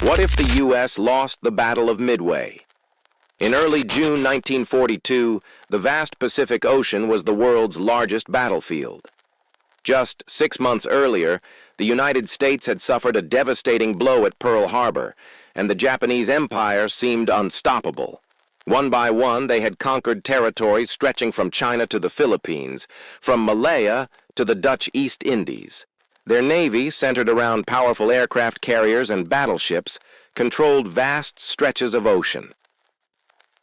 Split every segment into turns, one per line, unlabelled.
What if the U.S. lost the Battle of Midway? In early June 1942, the vast Pacific Ocean was the world's largest battlefield. Just 6 months earlier, the United States had suffered a devastating blow at Pearl Harbor, and the Japanese Empire seemed unstoppable. One by one, they had conquered territories stretching from China to the Philippines, from Malaya to the Dutch East Indies. Their navy, centered around powerful aircraft carriers and battleships, controlled vast stretches of ocean.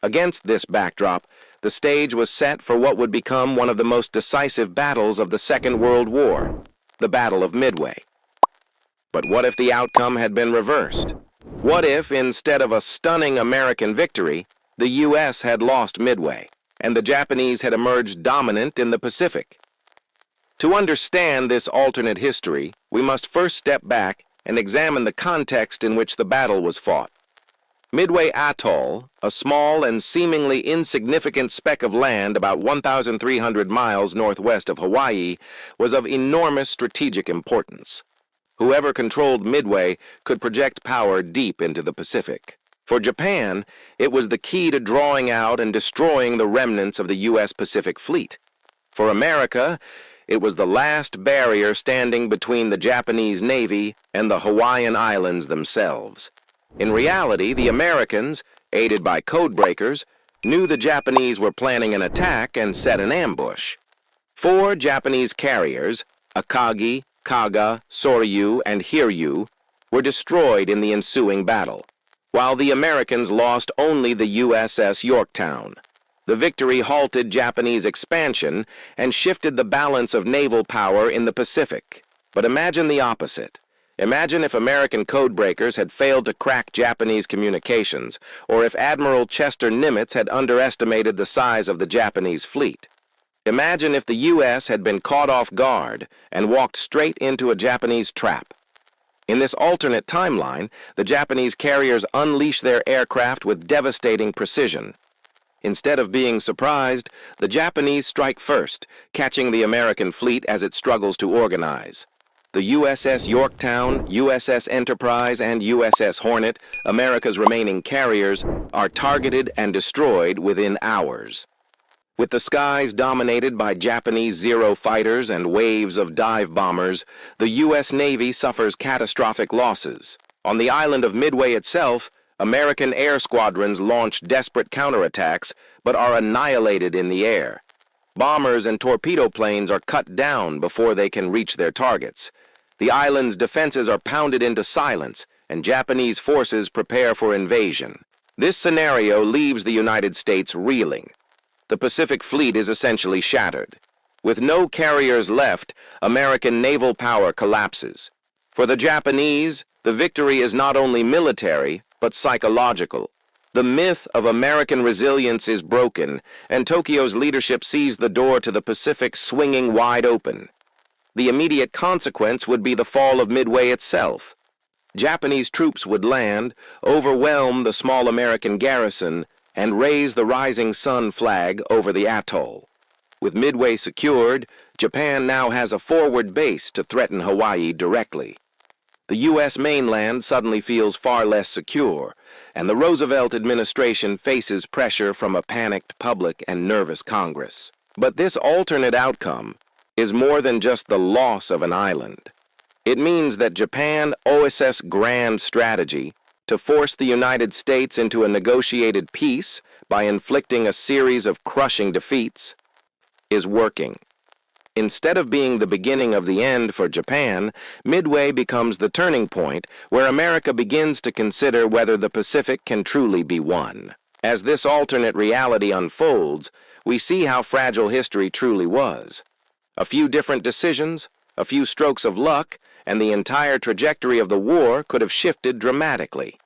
Against this backdrop, the stage was set for what would become one of the most decisive battles of the Second World War, the Battle of Midway. But what if the outcome had been reversed? What if, instead of a stunning American victory, the U.S. had lost Midway, and the Japanese had emerged dominant in the Pacific? To understand this alternate history, we must first step back and examine the context in which the battle was fought. Midway Atoll, a small and seemingly insignificant speck of land about 1,300 miles northwest of Hawaii, was of enormous strategic importance. Whoever controlled Midway could project power deep into the Pacific. For Japan, it was the key to drawing out and destroying the remnants of the U.S. Pacific Fleet. For America, it was the last barrier standing between the Japanese Navy and the Hawaiian Islands themselves. In reality, the Americans, aided by codebreakers, knew the Japanese were planning an attack and set an ambush. 4 Japanese carriers, Akagi, Kaga, Soryu, and Hiryu, were destroyed in the ensuing battle, while the Americans lost only the USS Yorktown. The victory halted Japanese expansion and shifted the balance of naval power in the Pacific. But imagine the opposite. Imagine if American codebreakers had failed to crack Japanese communications, or if Admiral Chester Nimitz had underestimated the size of the Japanese fleet. Imagine if the U.S. had been caught off guard and walked straight into a Japanese trap. In this alternate timeline, the Japanese carriers unleash their aircraft with devastating precision. Instead of being surprised, the Japanese strike first, catching the American fleet as it struggles to organize. The USS Yorktown, USS Enterprise, and USS Hornet, America's remaining carriers, are targeted and destroyed within hours. With the skies dominated by Japanese Zero fighters and waves of dive bombers, the U.S. Navy suffers catastrophic losses. On the island of Midway itself, American air squadrons launch desperate counterattacks, but are annihilated in the air. Bombers and torpedo planes are cut down before they can reach their targets. The island's defenses are pounded into silence, and Japanese forces prepare for invasion. This scenario leaves the United States reeling. The Pacific Fleet is essentially shattered. With no carriers left, American naval power collapses. For the Japanese, the victory is not only military, but psychological. The myth of American resilience is broken, and Tokyo's leadership sees the door to the Pacific swinging wide open. The immediate consequence would be the fall of Midway itself. Japanese troops would land, overwhelm the small American garrison, and raise the rising sun flag over the atoll. With Midway secured, Japan now has a forward base to threaten Hawaii directly. The U.S. mainland suddenly feels far less secure, and the Roosevelt administration faces pressure from a panicked public and nervous Congress. But this alternate outcome is more than just the loss of an island. It means that Japan owes its grand strategy to force the United States into a negotiated peace by inflicting a series of crushing defeats is working. Instead of being the beginning of the end for Japan, Midway becomes the turning point where America begins to consider whether the Pacific can truly be won. As this alternate reality unfolds, we see how fragile history truly was. A few different decisions, a few strokes of luck, and the entire trajectory of the war could have shifted dramatically.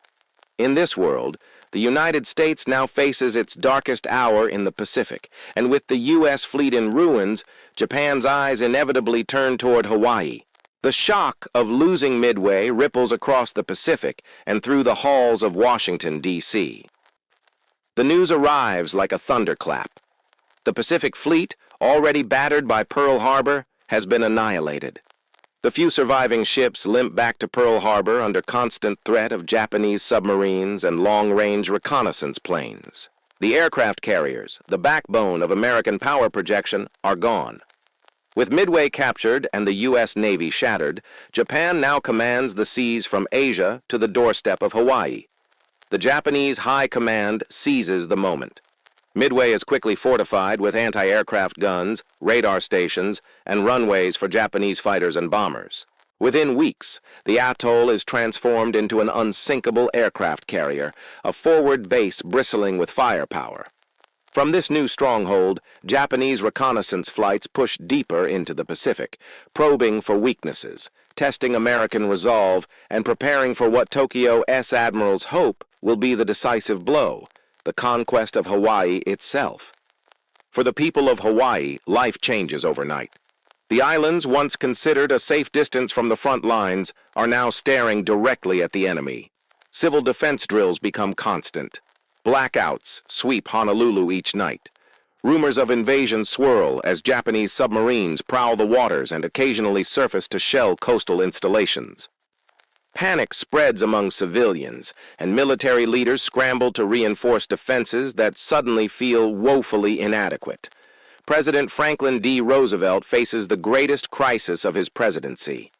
In this world, the United States now faces its darkest hour in the Pacific, and with the U.S. fleet in ruins, Japan's eyes inevitably turn toward Hawaii. The shock of losing Midway ripples across the Pacific and through the halls of Washington, D.C. The news arrives like a thunderclap. The Pacific Fleet, already battered by Pearl Harbor, has been annihilated. The few surviving ships limp back to Pearl Harbor under constant threat of Japanese submarines and long-range reconnaissance planes. The aircraft carriers, the backbone of American power projection, are gone. With Midway captured and the U.S. Navy shattered, Japan now commands the seas from Asia to the doorstep of Hawaii. The Japanese High Command seizes the moment. Midway is quickly fortified with anti-aircraft guns, radar stations, and runways for Japanese fighters and bombers. Within weeks, the atoll is transformed into an unsinkable aircraft carrier, a forward base bristling with firepower. From this new stronghold, Japanese reconnaissance flights push deeper into the Pacific, probing for weaknesses, testing American resolve, and preparing for what Tokyo S. admirals hope will be the decisive blow, the conquest of Hawaii itself. For the people of Hawaii, life changes overnight. The islands, once considered a safe distance from the front lines, are now staring directly at the enemy. Civil defense drills become constant. Blackouts sweep Honolulu each night. Rumors of invasion swirl as Japanese submarines prowl the waters and occasionally surface to shell coastal installations. Panic spreads among civilians, and military leaders scramble to reinforce defenses that suddenly feel woefully inadequate. President Franklin D. Roosevelt faces the greatest crisis of his presidency.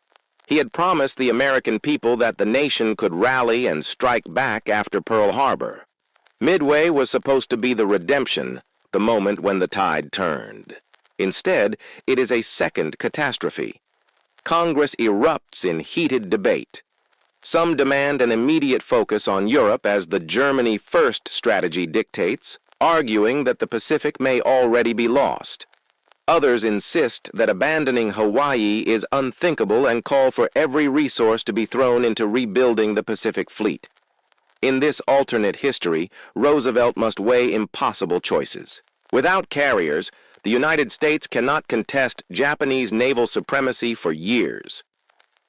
He had promised the American people that the nation could rally and strike back after Pearl Harbor. Midway was supposed to be the redemption, the moment when the tide turned. Instead, it is a second catastrophe. Congress erupts in heated debate. Some demand an immediate focus on Europe as the Germany First strategy dictates, arguing that the Pacific may already be lost. Others insist that abandoning Hawaii is unthinkable and call for every resource to be thrown into rebuilding the Pacific Fleet. In this alternate history, Roosevelt must weigh impossible choices. Without carriers, the United States cannot contest Japanese naval supremacy for years.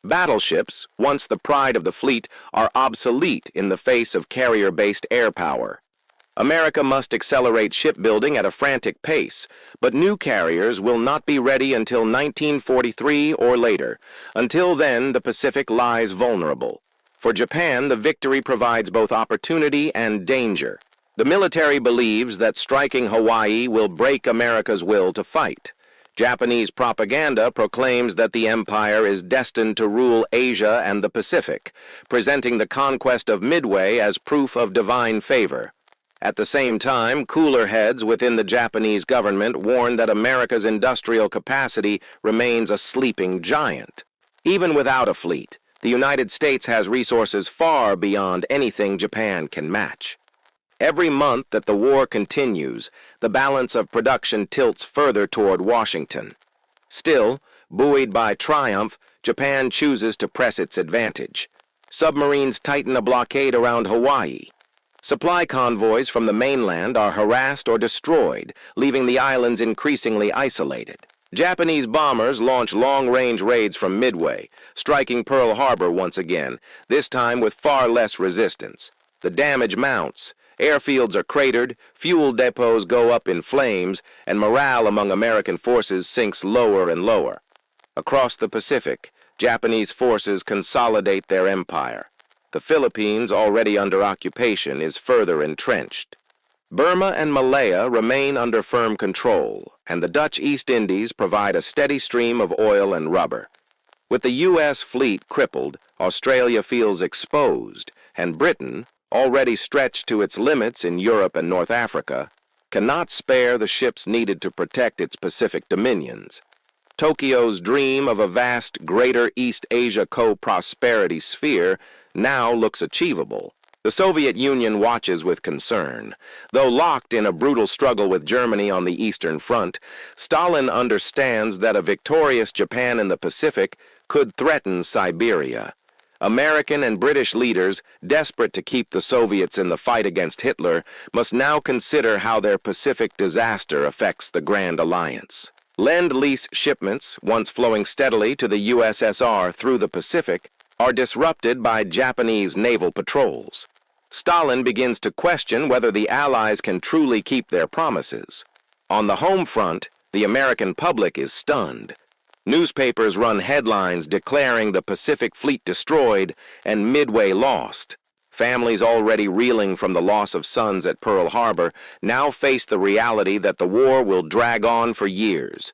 Battleships, once the pride of the fleet, are obsolete in the face of carrier-based air power. America must accelerate shipbuilding at a frantic pace, but new carriers will not be ready until 1943 or later. Until then, the Pacific lies vulnerable. For Japan, the victory provides both opportunity and danger. The military believes that striking Hawaii will break America's will to fight. Japanese propaganda proclaims that the empire is destined to rule Asia and the Pacific, presenting the conquest of Midway as proof of divine favor. At the same time, cooler heads within the Japanese government warn that America's industrial capacity remains a sleeping giant. Even without a fleet, the United States has resources far beyond anything Japan can match. Every month that the war continues, the balance of production tilts further toward Washington. Still, buoyed by triumph, Japan chooses to press its advantage. Submarines tighten a blockade around Hawaii. Supply convoys from the mainland are harassed or destroyed, leaving the islands increasingly isolated. Japanese bombers launch long-range raids from Midway, striking Pearl Harbor once again, this time with far less resistance. The damage mounts. Airfields are cratered, fuel depots go up in flames, and morale among American forces sinks lower and lower. Across the Pacific, Japanese forces consolidate their empire. The Philippines, already under occupation, is further entrenched. Burma and Malaya remain under firm control, and the Dutch East Indies provide a steady stream of oil and rubber. With the U.S. fleet crippled, Australia feels exposed, and Britain, already stretched to its limits in Europe and North Africa, cannot spare the ships needed to protect its Pacific dominions. Tokyo's dream of a vast Greater East Asia co-prosperity sphere now looks achievable. The Soviet Union watches with concern. Though locked in a brutal struggle with Germany on the Eastern Front, Stalin understands that a victorious Japan in the Pacific could threaten Siberia. American and British leaders, desperate to keep the Soviets in the fight against Hitler, must now consider how their Pacific disaster affects the Grand Alliance. Lend-lease shipments, once flowing steadily to the USSR through the Pacific, are disrupted by Japanese naval patrols. Stalin begins to question whether the Allies can truly keep their promises. On the home front, the American public is stunned. Newspapers run headlines declaring the Pacific Fleet destroyed and Midway lost. Families already reeling from the loss of sons at Pearl Harbor now face the reality that the war will drag on for years.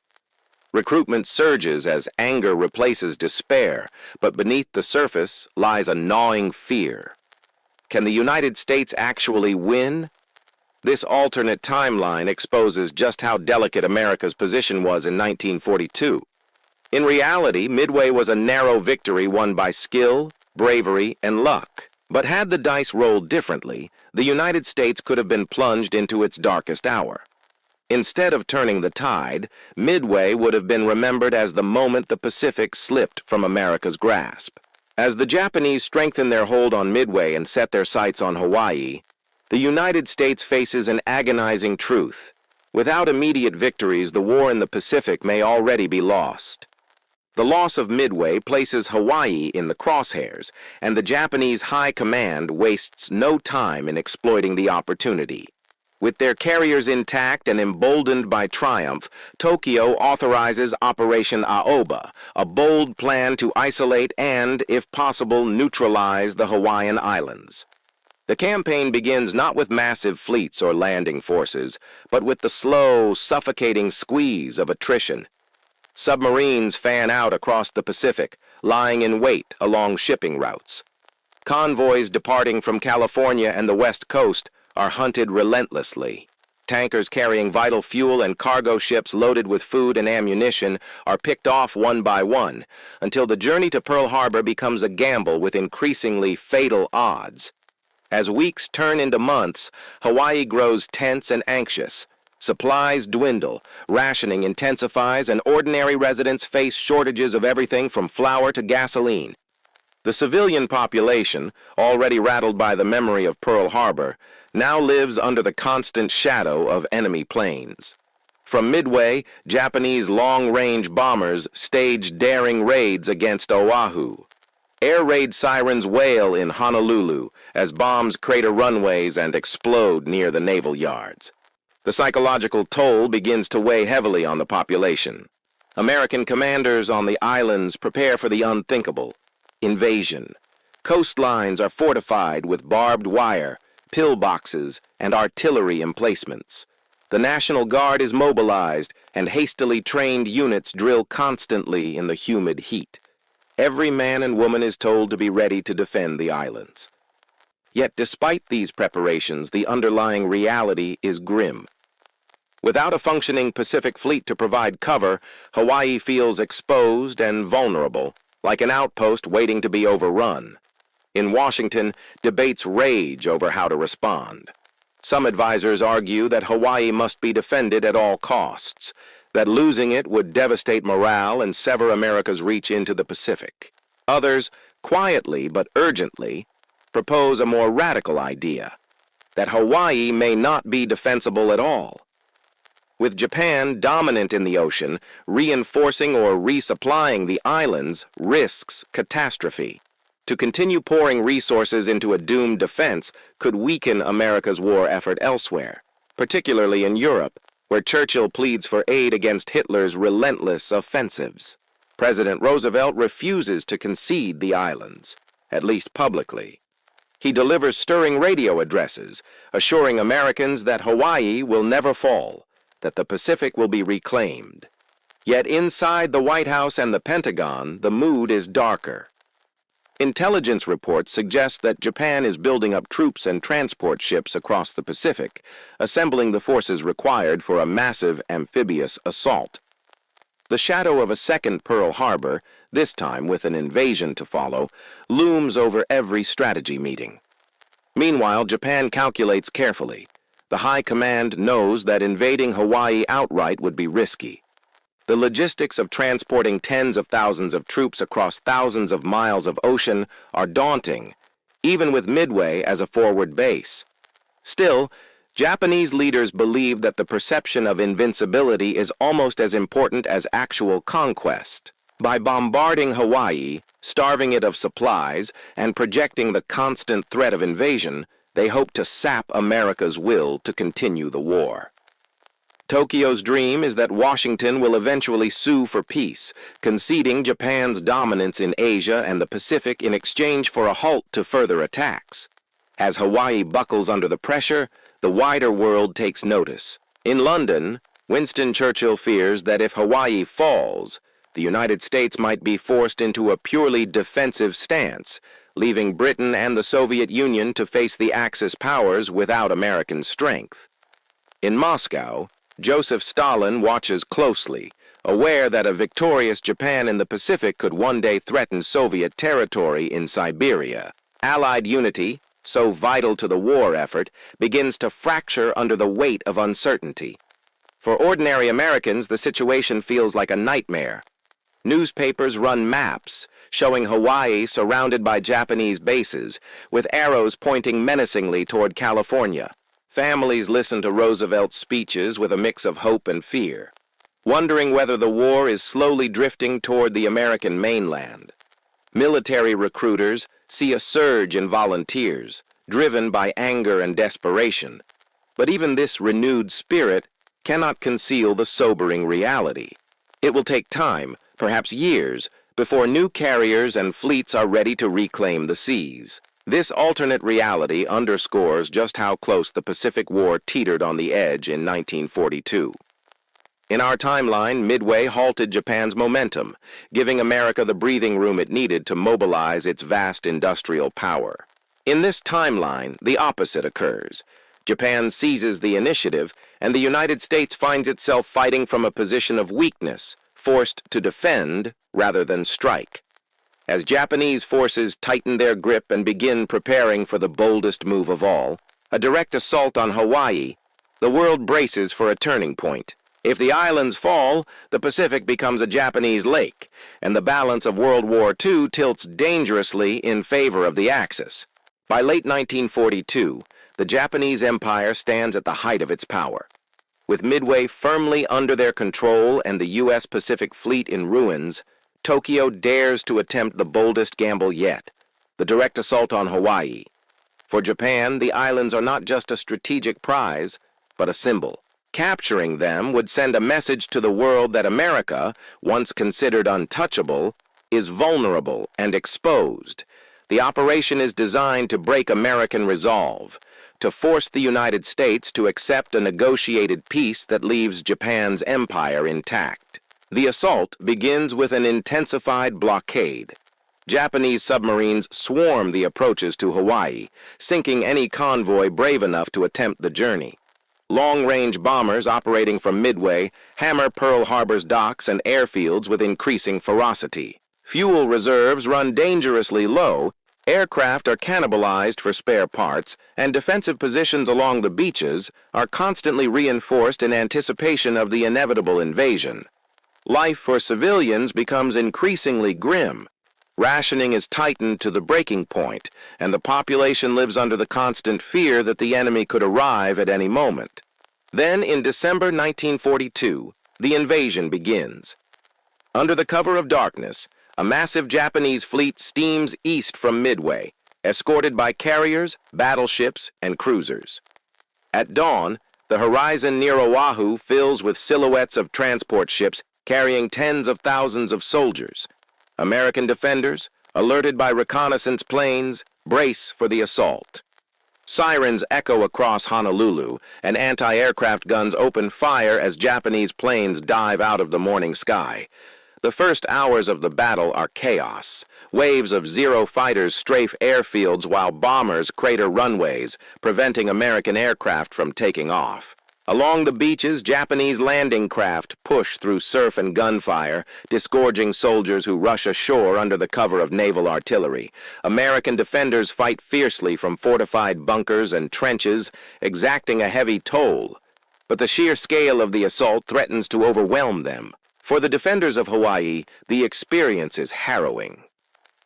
Recruitment surges as anger replaces despair, but beneath the surface lies a gnawing fear. Can the United States actually win? This alternate timeline exposes just how delicate America's position was in 1942. In reality, Midway was a narrow victory won by skill, bravery, and luck. But had the dice rolled differently, the United States could have been plunged into its darkest hour. Instead of turning the tide, Midway would have been remembered as the moment the Pacific slipped from America's grasp. As the Japanese strengthened their hold on Midway and set their sights on Hawaii, the United States faces an agonizing truth. Without immediate victories, the war in the Pacific may already be lost. The loss of Midway places Hawaii in the crosshairs, and the Japanese High Command wastes no time in exploiting the opportunity. With their carriers intact and emboldened by triumph, Tokyo authorizes Operation Aoba, a bold plan to isolate and, if possible, neutralize the Hawaiian Islands. The campaign begins not with massive fleets or landing forces, but with the slow, suffocating squeeze of attrition. Submarines fan out across the Pacific, lying in wait along shipping routes. Convoys departing from California and the West Coast are hunted relentlessly. Tankers carrying vital fuel and cargo ships loaded with food and ammunition are picked off one by one, until the journey to Pearl Harbor becomes a gamble with increasingly fatal odds. As weeks turn into months, Hawaii grows tense and anxious. Supplies dwindle, rationing intensifies, and ordinary residents face shortages of everything from flour to gasoline. The civilian population, already rattled by the memory of Pearl Harbor, now lives under the constant shadow of enemy planes. From Midway, Japanese long-range bombers stage daring raids against Oahu. Air raid sirens wail in Honolulu as bombs crater runways and explode near the naval yards. The psychological toll begins to weigh heavily on the population. American commanders on the islands prepare for the unthinkable: invasion. Coastlines are fortified with barbed wire, pillboxes, and artillery emplacements. The National Guard is mobilized, and hastily trained units drill constantly in the humid heat. Every man and woman is told to be ready to defend the islands. Yet despite these preparations, the underlying reality is grim. Without a functioning Pacific Fleet to provide cover, Hawaii feels exposed and vulnerable, like an outpost waiting to be overrun. In Washington, debates rage over how to respond. Some advisors argue that Hawaii must be defended at all costs, that losing it would devastate morale and sever America's reach into the Pacific. Others, quietly but urgently, propose a more radical idea: that Hawaii may not be defensible at all. With Japan dominant in the ocean, reinforcing or resupplying the islands risks catastrophe. To continue pouring resources into a doomed defense could weaken America's war effort elsewhere, particularly in Europe, where Churchill pleads for aid against Hitler's relentless offensives. President Roosevelt refuses to concede the islands, at least publicly. He delivers stirring radio addresses, assuring Americans that Hawaii will never fall, that the Pacific will be reclaimed. Yet inside the White House and the Pentagon, the mood is darker. Intelligence reports suggest that Japan is building up troops and transport ships across the Pacific, assembling the forces required for a massive amphibious assault. The shadow of a second Pearl Harbor, this time with an invasion to follow, looms over every strategy meeting. Meanwhile, Japan calculates carefully. The High Command knows that invading Hawaii outright would be risky. The logistics of transporting tens of thousands of troops across thousands of miles of ocean are daunting, even with Midway as a forward base. Still, Japanese leaders believe that the perception of invincibility is almost as important as actual conquest. By bombarding Hawaii, starving it of supplies, and projecting the constant threat of invasion, they hope to sap America's will to continue the war. Tokyo's dream is that Washington will eventually sue for peace, conceding Japan's dominance in Asia and the Pacific in exchange for a halt to further attacks. As Hawaii buckles under the pressure, the wider world takes notice. In London, Winston Churchill fears that if Hawaii falls, the United States might be forced into a purely defensive stance, leaving Britain and the Soviet Union to face the Axis powers without American strength. In Moscow, Joseph Stalin watches closely, aware that a victorious Japan in the Pacific could one day threaten Soviet territory in Siberia. Allied unity, so vital to the war effort, begins to fracture under the weight of uncertainty. For ordinary Americans, the situation feels like a nightmare. Newspapers run maps showing Hawaii surrounded by Japanese bases, with arrows pointing menacingly toward California. Families listen to Roosevelt's speeches with a mix of hope and fear, wondering whether the war is slowly drifting toward the American mainland. Military recruiters see a surge in volunteers, driven by anger and desperation. But even this renewed spirit cannot conceal the sobering reality. It will take time, perhaps years, before new carriers and fleets are ready to reclaim the seas. This alternate reality underscores just how close the Pacific War teetered on the edge in 1942. In our timeline, Midway halted Japan's momentum, giving America the breathing room it needed to mobilize its vast industrial power. In this timeline, the opposite occurs. Japan seizes the initiative, and the United States finds itself fighting from a position of weakness, forced to defend rather than strike. As Japanese forces tighten their grip and begin preparing for the boldest move of all, a direct assault on Hawaii, the world braces for a turning point. If the islands fall, the Pacific becomes a Japanese lake, and the balance of World War II tilts dangerously in favor of the Axis. By late 1942, the Japanese Empire stands at the height of its power. With Midway firmly under their control and the U.S. Pacific Fleet in ruins, Tokyo dares to attempt the boldest gamble yet, the direct assault on Hawaii. For Japan, the islands are not just a strategic prize, but a symbol. Capturing them would send a message to the world that America, once considered untouchable, is vulnerable and exposed. The operation is designed to break American resolve, to force the United States to accept a negotiated peace that leaves Japan's empire intact. The assault begins with an intensified blockade. Japanese submarines swarm the approaches to Hawaii, sinking any convoy brave enough to attempt the journey. Long-range bombers operating from Midway hammer Pearl Harbor's docks and airfields with increasing ferocity. Fuel reserves run dangerously low, aircraft are cannibalized for spare parts, and defensive positions along the beaches are constantly reinforced in anticipation of the inevitable invasion. Life for civilians becomes increasingly grim. Rationing is tightened to the breaking point, and the population lives under the constant fear that the enemy could arrive at any moment. Then, in December 1942, the invasion begins. Under the cover of darkness, a massive Japanese fleet steams east from Midway, escorted by carriers, battleships, and cruisers. At dawn, the horizon near Oahu fills with silhouettes of transport ships carrying tens of thousands of soldiers. American defenders, alerted by reconnaissance planes, brace for the assault. Sirens echo across Honolulu, and anti-aircraft guns open fire as Japanese planes dive out of the morning sky. The first hours of the battle are chaos. Waves of Zero fighters strafe airfields while bombers crater runways, preventing American aircraft from taking off. Along the beaches, Japanese landing craft push through surf and gunfire, disgorging soldiers who rush ashore under the cover of naval artillery. American defenders fight fiercely from fortified bunkers and trenches, exacting a heavy toll. But the sheer scale of the assault threatens to overwhelm them. For the defenders of Hawaii, the experience is harrowing.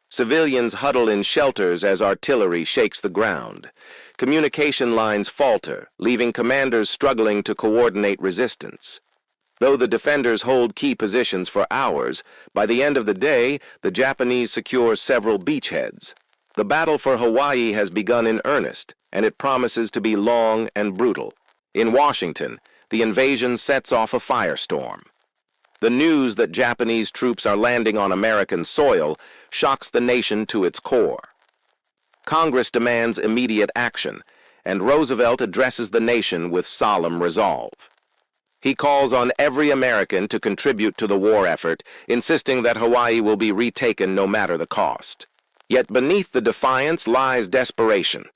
Civilians huddle in shelters as artillery shakes the ground. Communication lines falter, leaving commanders struggling to coordinate resistance. Though the defenders hold key positions for hours, by the end of the day, the Japanese secure several beachheads. The battle for Hawaii has begun in earnest, and it promises to be long and brutal. In Washington, the invasion sets off a firestorm. The news that Japanese troops are landing on American soil shocks the nation to its core. Congress demands immediate action, and Roosevelt addresses the nation with solemn resolve. He calls on every American to contribute to the war effort, insisting that Hawaii will be retaken no matter the cost. Yet beneath the defiance lies desperation.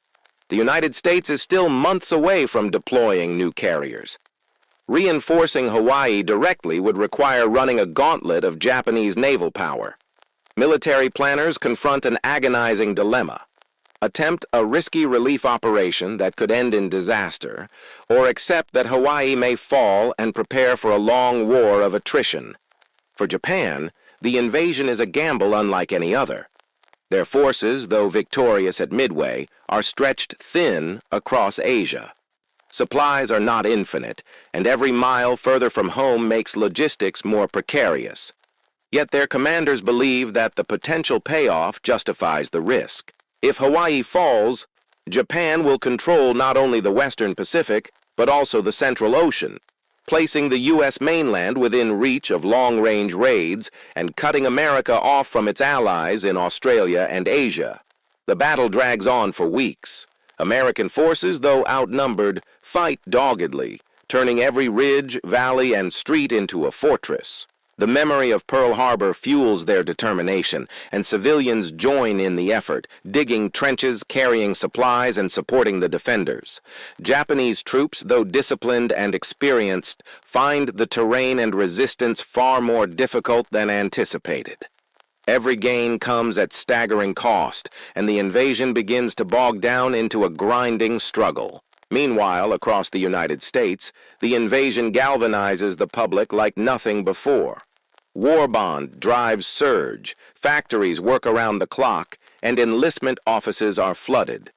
The United States is still months away from deploying new carriers. Reinforcing Hawaii directly would require running a gauntlet of Japanese naval power. Military planners confront an agonizing dilemma: attempt a risky relief operation that could end in disaster, or accept that Hawaii may fall and prepare for a long war of attrition. For Japan, the invasion is a gamble unlike any other. Their forces, though victorious at Midway, are stretched thin across Asia. Supplies are not infinite, and every mile further from home makes logistics more precarious. Yet their commanders believe that the potential payoff justifies the risk. If Hawaii falls, Japan will control not only the Western Pacific, but also the Central Ocean, placing the U.S. mainland within reach of long-range raids and cutting America off from its allies in Australia and Asia. The battle drags on for weeks. American forces, though outnumbered, fight doggedly, turning every ridge, valley, and street into a fortress. The memory of Pearl Harbor fuels their determination, and civilians join in the effort, digging trenches, carrying supplies, and supporting the defenders. Japanese troops, though disciplined and experienced, find the terrain and resistance far more difficult than anticipated. Every gain comes at staggering cost, and the invasion begins to bog down into a grinding struggle. Meanwhile, across the United States, the invasion galvanizes the public like nothing before. War bond drives surge, factories work around the clock, and enlistment offices are flooded.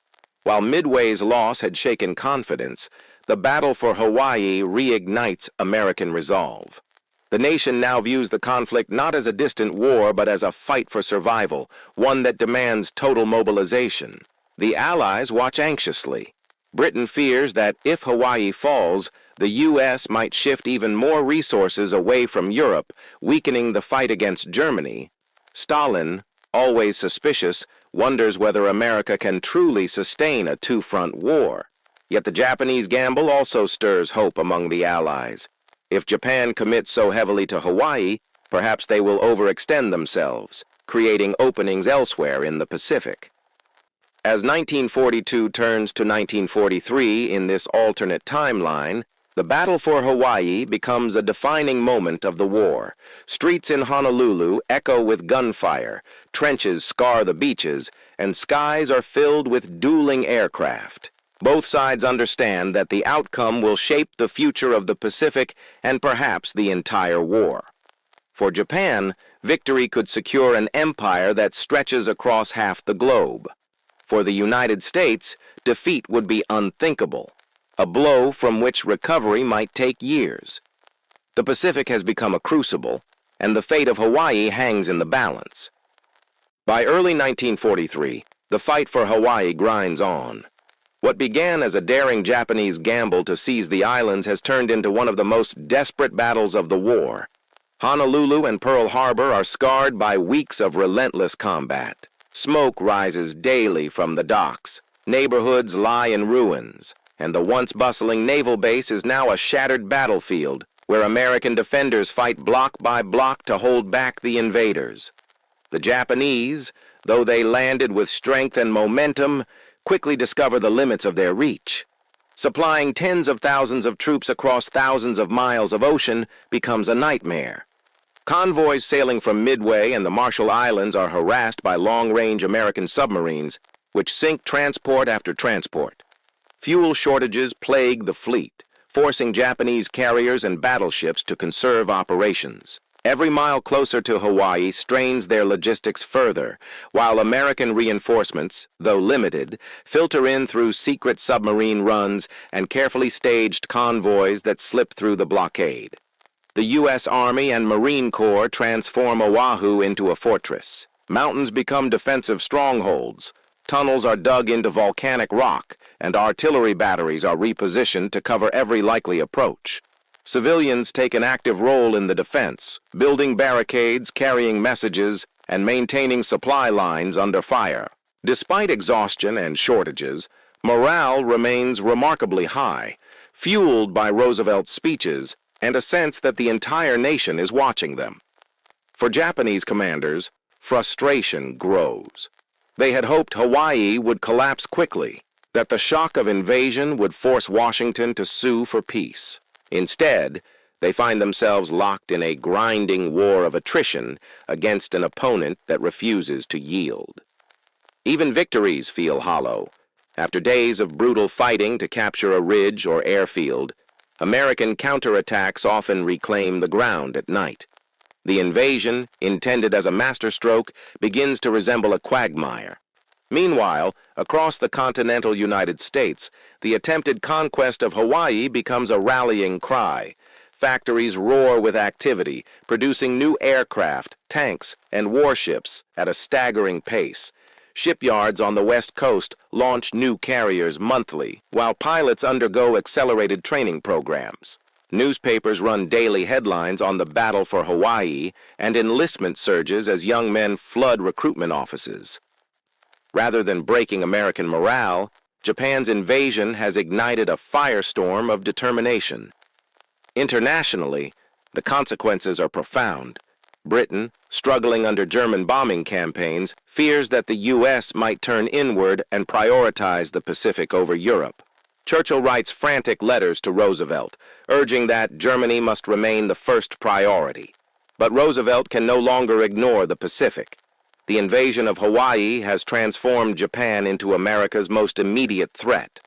While Midway's loss had shaken confidence, the battle for Hawaii reignites American resolve. The nation now views the conflict not as a distant war, but as a fight for survival, one that demands total mobilization. The Allies watch anxiously. Britain fears that if Hawaii falls, the U.S. might shift even more resources away from Europe, weakening the fight against Germany. Stalin, always suspicious, wonders whether America can truly sustain a two-front war. Yet the Japanese gamble also stirs hope among the Allies. If Japan commits so heavily to Hawaii, perhaps they will overextend themselves, creating openings elsewhere in the Pacific. As 1942 turns to 1943 in this alternate timeline, the battle for Hawaii becomes a defining moment of the war. Streets in Honolulu echo with gunfire, trenches scar the beaches, and skies are filled with dueling aircraft. Both sides understand that the outcome will shape the future of the Pacific and perhaps the entire war. For Japan, victory could secure an empire that stretches across half the globe. For the United States, defeat would be unthinkable, a blow from which recovery might take years. The Pacific has become a crucible, and the fate of Hawaii hangs in the balance. By early 1943, the fight for Hawaii grinds on. What began as a daring Japanese gamble to seize the islands has turned into one of the most desperate battles of the war. Honolulu and Pearl Harbor are scarred by weeks of relentless combat. Smoke rises daily from the docks. Neighborhoods lie in ruins, and the once bustling naval base is now a shattered battlefield where American defenders fight block by block to hold back the invaders. The Japanese, though they landed with strength and momentum, quickly discover the limits of their reach. Supplying tens of thousands of troops across thousands of miles of ocean becomes a nightmare. Convoys sailing from Midway and the Marshall Islands are harassed by long-range American submarines, which sink transport after transport. Fuel shortages plague the fleet, forcing Japanese carriers and battleships to conserve operations. Every mile closer to Hawaii strains their logistics further, while American reinforcements, though limited, filter in through secret submarine runs and carefully staged convoys that slip through the blockade. The U.S. Army and Marine Corps transform Oahu into a fortress. Mountains become defensive strongholds. Tunnels are dug into volcanic rock, and artillery batteries are repositioned to cover every likely approach. Civilians take an active role in the defense, building barricades, carrying messages, and maintaining supply lines under fire. Despite exhaustion and shortages, morale remains remarkably high, fueled by Roosevelt's speeches and a sense that the entire nation is watching them. For Japanese commanders, frustration grows. They had hoped Hawaii would collapse quickly, that the shock of invasion would force Washington to sue for peace. Instead, they find themselves locked in a grinding war of attrition against an opponent that refuses to yield. Even victories feel hollow. After days of brutal fighting to capture a ridge or airfield, American counterattacks often reclaim the ground at night. The invasion, intended as a masterstroke, begins to resemble a quagmire. Meanwhile, across the continental United States, the attempted conquest of Hawaii becomes a rallying cry. Factories roar with activity, producing new aircraft, tanks, and warships at a staggering pace. Shipyards on the West Coast launch new carriers monthly, while pilots undergo accelerated training programs. Newspapers run daily headlines on the battle for Hawaii, and enlistment surges as young men flood recruitment offices. Rather than breaking American morale, Japan's invasion has ignited a firestorm of determination. Internationally, the consequences are profound. Britain, struggling under German bombing campaigns, fears that the U.S. might turn inward and prioritize the Pacific over Europe. Churchill writes frantic letters to Roosevelt, urging that Germany must remain the first priority. But Roosevelt can no longer ignore the Pacific. The invasion of Hawaii has transformed Japan into America's most immediate threat.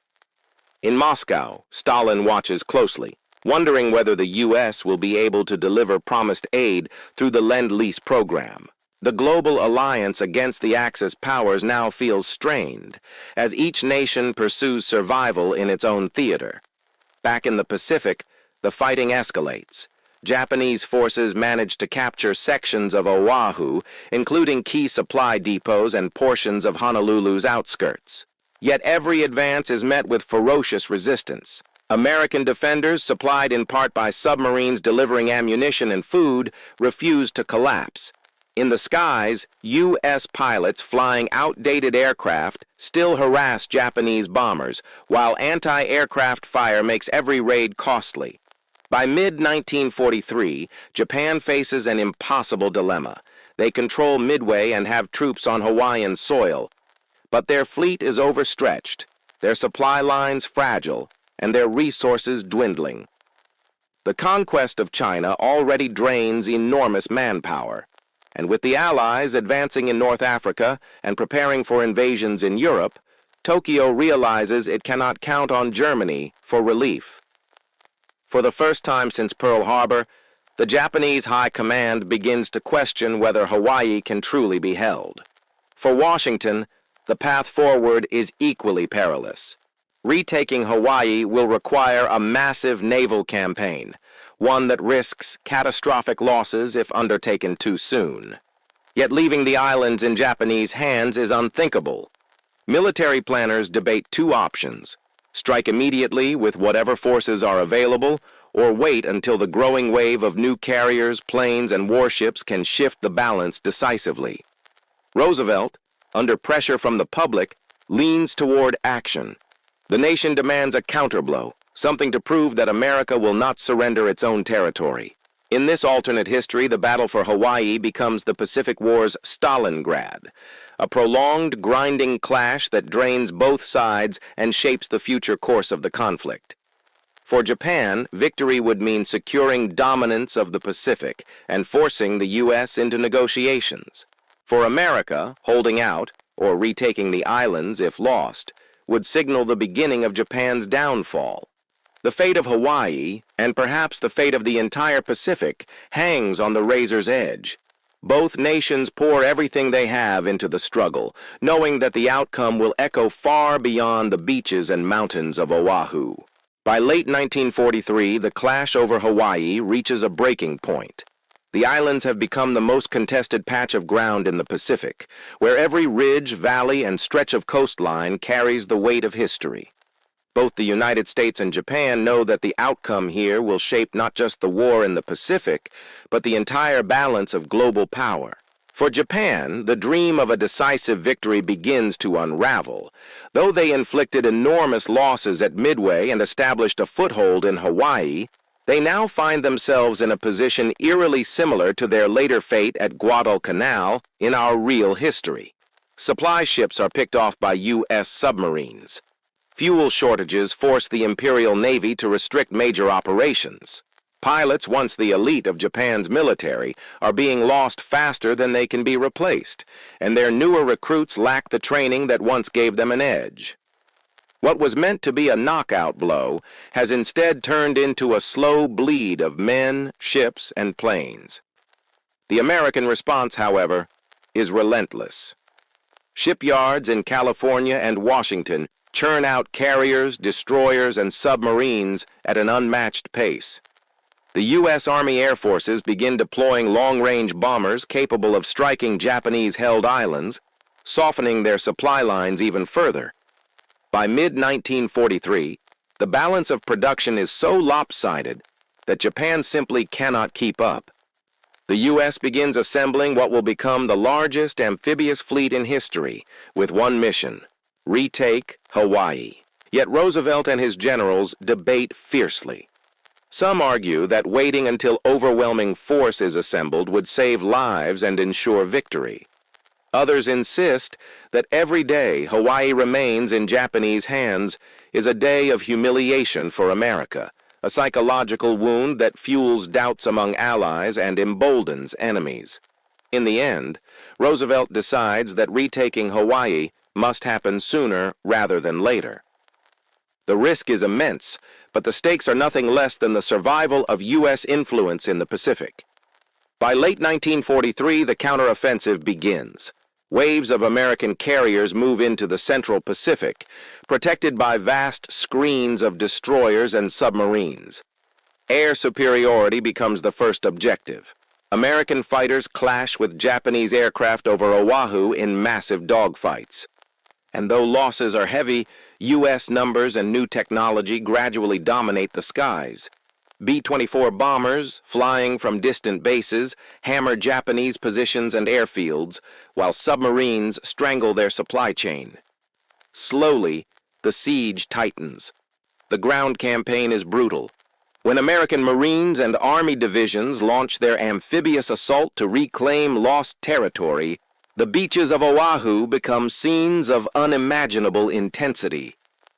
In Moscow, Stalin watches closely, wondering whether the U.S. will be able to deliver promised aid through the Lend-Lease program. The global alliance against the Axis powers now feels strained, as each nation pursues survival in its own theater. Back in the Pacific, the fighting escalates. Japanese forces manage to capture sections of Oahu, including key supply depots and portions of Honolulu's outskirts. Yet every advance is met with ferocious resistance. American defenders, supplied in part by submarines delivering ammunition and food, refuse to collapse. In the skies, U.S. pilots flying outdated aircraft still harass Japanese bombers, while anti-aircraft fire makes every raid costly. By mid-1943, Japan faces an impossible dilemma. They control Midway and have troops on Hawaiian soil, but their fleet is overstretched, their supply lines fragile, and their resources dwindling. The conquest of China already drains enormous manpower, and with the Allies advancing in North Africa and preparing for invasions in Europe, Tokyo realizes it cannot count on Germany for relief. For the first time since Pearl Harbor, the Japanese High Command begins to question whether Hawaii can truly be held. For Washington, the path forward is equally perilous. Retaking Hawaii will require a massive naval campaign, one that risks catastrophic losses if undertaken too soon. Yet leaving the islands in Japanese hands is unthinkable. Military planners debate two options: strike immediately with whatever forces are available, or wait until the growing wave of new carriers, planes, and warships can shift the balance decisively. Roosevelt, under pressure from the public, leans toward action. The nation demands a counterblow, something to prove that America will not surrender its own territory. In this alternate history, the battle for Hawaii becomes the Pacific War's Stalingrad, a prolonged, grinding clash that drains both sides and shapes the future course of the conflict. For Japan, victory would mean securing dominance of the Pacific and forcing the U.S. into negotiations. For America, holding out, or retaking the islands if lost, would signal the beginning of Japan's downfall. The fate of Hawaii, and perhaps the fate of the entire Pacific, hangs on the razor's edge. Both nations pour everything they have into the struggle, knowing that the outcome will echo far beyond the beaches and mountains of Oahu. By late 1943, the clash over Hawaii reaches a breaking point. The islands have become the most contested patch of ground in the Pacific, where every ridge, valley, and stretch of coastline carries the weight of history. Both the United States and Japan know that the outcome here will shape not just the war in the Pacific, but the entire balance of global power. For Japan, the dream of a decisive victory begins to unravel. Though they inflicted enormous losses at Midway and established a foothold in Hawaii, they now find themselves in a position eerily similar to their later fate at Guadalcanal in our real history. Supply ships are picked off by U.S. submarines. Fuel shortages force the Imperial Navy to restrict major operations. Pilots, once the elite of Japan's military, are being lost faster than they can be replaced, and their newer recruits lack the training that once gave them an edge. What was meant to be a knockout blow has instead turned into a slow bleed of men, ships, and planes. The American response, however, is relentless. Shipyards in California and Washington churn out carriers, destroyers, and submarines at an unmatched pace. The U.S. Army Air Forces begin deploying long-range bombers capable of striking Japanese-held islands, softening their supply lines even further. By mid-1943, the balance of production is so lopsided that Japan simply cannot keep up. The U.S. begins assembling what will become the largest amphibious fleet in history, with one mission: retake Hawaii. Yet Roosevelt and his generals debate fiercely. Some argue that waiting until overwhelming force is assembled would save lives and ensure victory. Others insist that every day Hawaii remains in Japanese hands is a day of humiliation for America, a psychological wound that fuels doubts among allies and emboldens enemies. In the end, Roosevelt decides that retaking Hawaii must happen sooner rather than later. The risk is immense, but the stakes are nothing less than the survival of U.S. influence in the Pacific. By late 1943, the counteroffensive begins. Waves of American carriers move into the Central Pacific, protected by vast screens of destroyers and submarines. Air superiority becomes the first objective. American fighters clash with Japanese aircraft over Oahu in massive dogfights. And though losses are heavy, U.S. numbers and new technology gradually dominate the skies. B-24 bombers, flying from distant bases, hammer Japanese positions and airfields, while submarines strangle their supply chain. Slowly, the siege tightens. The ground campaign is brutal. When American Marines and Army divisions launch their amphibious assault to reclaim lost territory, the beaches of Oahu become scenes of unimaginable intensity.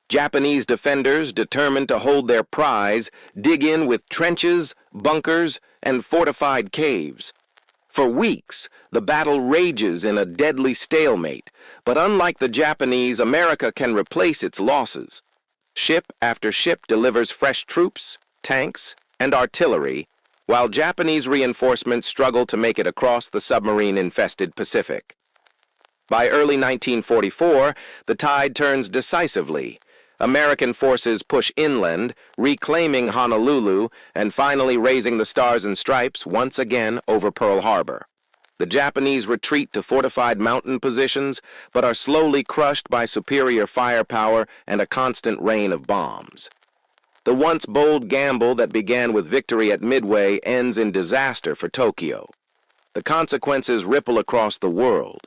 Japanese defenders, determined to hold their prize, dig in with trenches, bunkers, and fortified caves. For weeks, the battle rages in a deadly stalemate, but unlike the Japanese, America can replace its losses. Ship after ship delivers fresh troops, tanks, and artillery, while Japanese reinforcements struggle to make it across the submarine-infested Pacific. By early 1944, the tide turns decisively. American forces push inland, reclaiming Honolulu and finally raising the Stars and Stripes once again over Pearl Harbor. The Japanese retreat to fortified mountain positions, but are slowly crushed by superior firepower and a constant rain of bombs. The once bold gamble that began with victory at Midway ends in disaster for Tokyo. The consequences ripple across the world.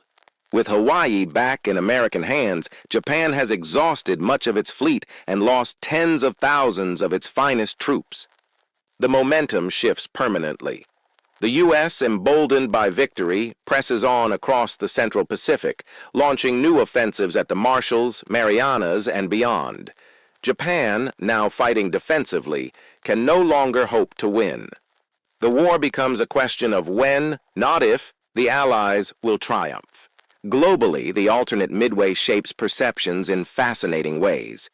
With Hawaii back in American hands, Japan has exhausted much of its fleet and lost tens of thousands of its finest troops. The momentum shifts permanently. The U.S., emboldened by victory, presses on across the Central Pacific, launching new offensives at the Marshalls, Marianas, and beyond. Japan, now fighting defensively, can no longer hope to win. The war becomes a question of when, not if, the Allies will triumph. Globally, the alternate Midway shapes perceptions in fascinating ways.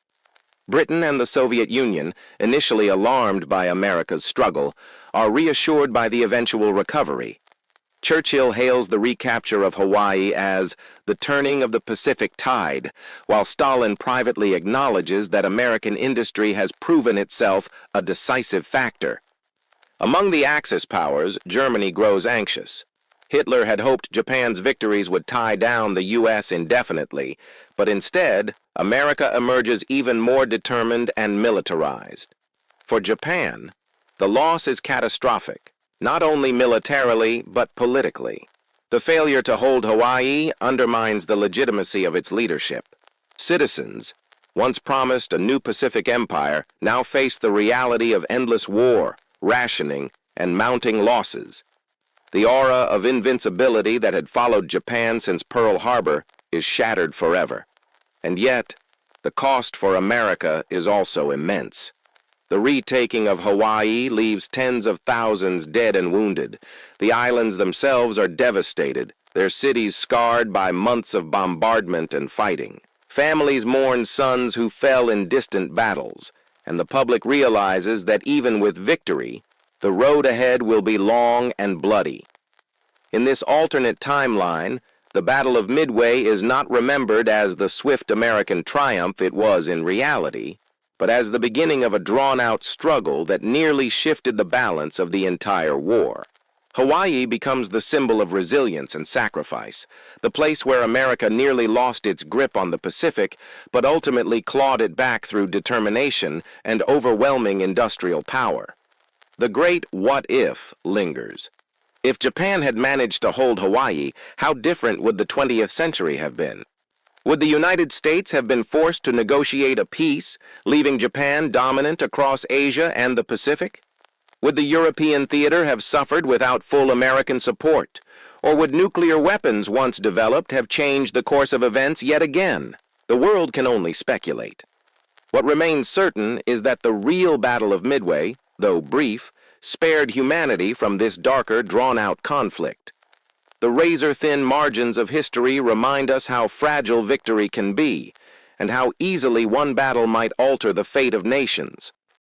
Britain and the Soviet Union, initially alarmed by America's struggle, are reassured by the eventual recovery. Churchill hails the recapture of Hawaii as the turning of the Pacific tide, while Stalin privately acknowledges that American industry has proven itself a decisive factor. Among the Axis powers, Germany grows anxious. Hitler had hoped Japan's victories would tie down the U.S. indefinitely, but instead, America emerges even more determined and militarized. For Japan, the loss is catastrophic, not only militarily, but politically. The failure to hold Hawaii undermines the legitimacy of its leadership. Citizens, once promised a new Pacific empire, now face the reality of endless war, rationing, and mounting losses. The aura of invincibility that had followed Japan since Pearl Harbor is shattered forever. And yet, the cost for America is also immense. The retaking of Hawaii leaves tens of thousands dead and wounded. The islands themselves are devastated, their cities scarred by months of bombardment and fighting. Families mourn sons who fell in distant battles, and the public realizes that even with victory, the road ahead will be long and bloody. In this alternate timeline, the Battle of Midway is not remembered as the swift American triumph it was in reality, but as the beginning of a drawn-out struggle that nearly shifted the balance of the entire war. Hawaii becomes the symbol of resilience and sacrifice, the place where America nearly lost its grip on the Pacific, but ultimately clawed it back through determination and overwhelming industrial power. The great what if lingers. If Japan had managed to hold Hawaii, how different would the 20th century have been? Would the United States have been forced to negotiate a peace, leaving Japan dominant across Asia and the Pacific? Would the European theater have suffered without full American support? Or would nuclear weapons once developed have changed the course of events yet again? The world can only speculate. What remains certain is that the real Battle of Midway, though brief, spared humanity from this darker, drawn-out conflict. The razor-thin margins of history remind us how fragile victory can be, and how easily one battle might alter the fate of nations.